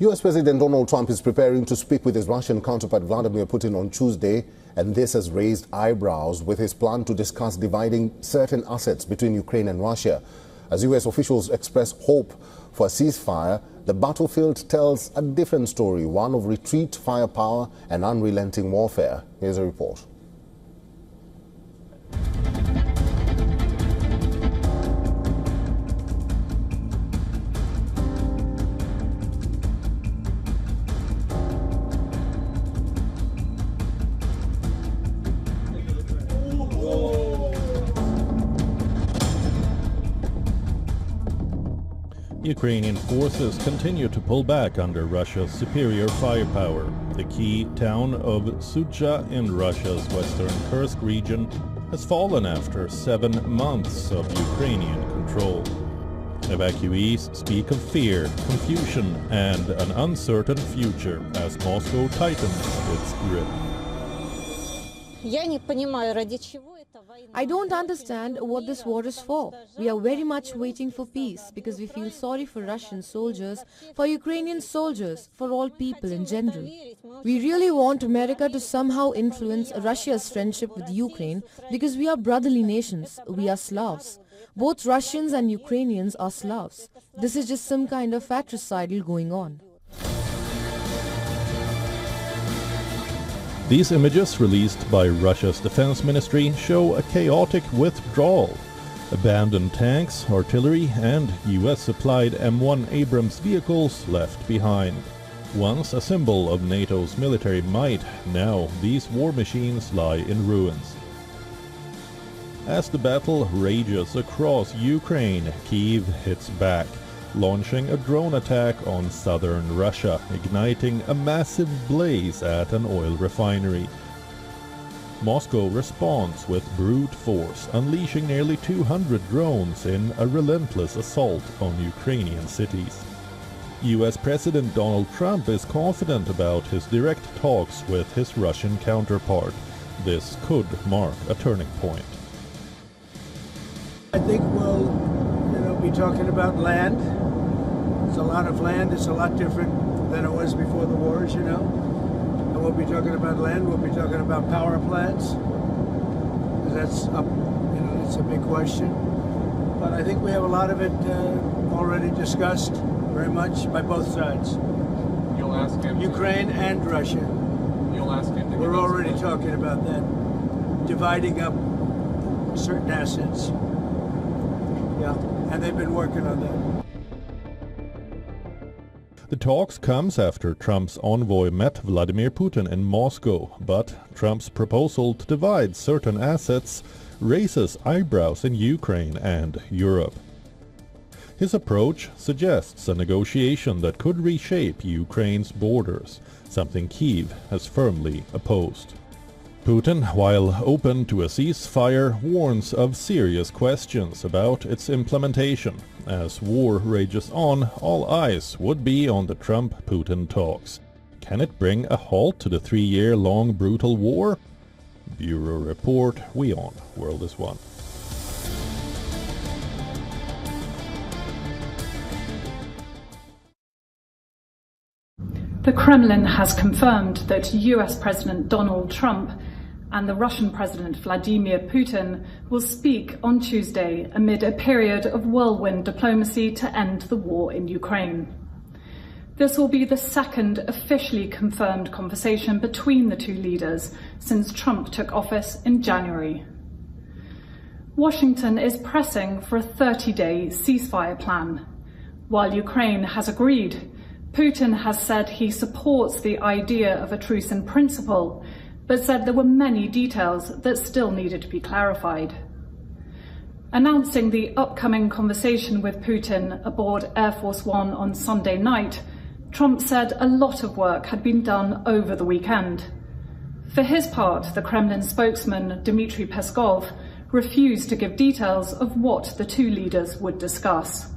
US President Donald Trump is preparing to speak with his Russian counterpart Vladimir Putin on Tuesday, and this has raised eyebrows with his plan to discuss dividing certain assets between Ukraine and Russia. As US officials express hope for a ceasefire, the battlefield tells a different story, one of retreat, firepower, and unrelenting warfare. Here's a report. Ukrainian forces continue to pull back under Russia's superior firepower. The key town of Sudzha in Russia's western Kursk region has fallen after 7 months of Ukrainian control. Evacuees speak of fear, confusion, and an uncertain future as Moscow tightens its grip. I don't understand what this war is for. We are very much waiting for peace because we feel sorry for Russian soldiers, for Ukrainian soldiers, for all people in general. We really want America to somehow influence Russia's friendship with Ukraine because we are brotherly nations. We are Slavs. Both Russians and Ukrainians are Slavs. This is just some kind of fratricidal going on. These images, released by Russia's defense ministry, show a chaotic withdrawal. Abandoned tanks, artillery, and US-supplied M1 Abrams vehicles left behind. Once a symbol of NATO's military might, now these war machines lie in ruins. As the battle rages across Ukraine, Kyiv hits back, launching a drone attack on southern Russia, igniting a massive blaze at an oil refinery. Moscow responds with brute force, unleashing nearly 200 drones in a relentless assault on Ukrainian cities. US President Donald Trump is confident about his direct talks with his Russian counterpart. This could mark a turning point. I think we'll be talking about land. It's a lot of land. It's a lot different than it was before the wars, And we'll be talking about land. We'll be talking about power plants. That's up, it's a big question. But I think we have a lot of it already discussed very much by both sides. You'll ask him. Ukraine and Russia. You'll ask him. We're already talking about that. Dividing up certain assets. Yeah, and they've been working on that. The talks comes after Trump's envoy met Vladimir Putin in Moscow, but Trump's proposal to divide certain assets raises eyebrows in Ukraine and Europe. His approach suggests a negotiation that could reshape Ukraine's borders, something Kyiv has firmly opposed. Putin, while open to a ceasefire, warns of serious questions about its implementation. As war rages on, all eyes would be on the Trump-Putin talks. Can it bring a halt to the 3-year-long brutal war? Bureau Report, WION World is One. The Kremlin has confirmed that US President Donald Trump and the Russian President Vladimir Putin will speak on Tuesday amid a period of whirlwind diplomacy to end the war in Ukraine. This will be the second officially confirmed conversation between the two leaders since Trump took office in January. Washington is pressing for a 30-day ceasefire plan. While Ukraine has agreed, Putin has said he supports the idea of a truce in principle, but said there were many details that still needed to be clarified. Announcing the upcoming conversation with Putin aboard Air Force One on Sunday night, Trump said a lot of work had been done over the weekend. For his part, the Kremlin spokesman Dmitry Peskov refused to give details of what the two leaders would discuss.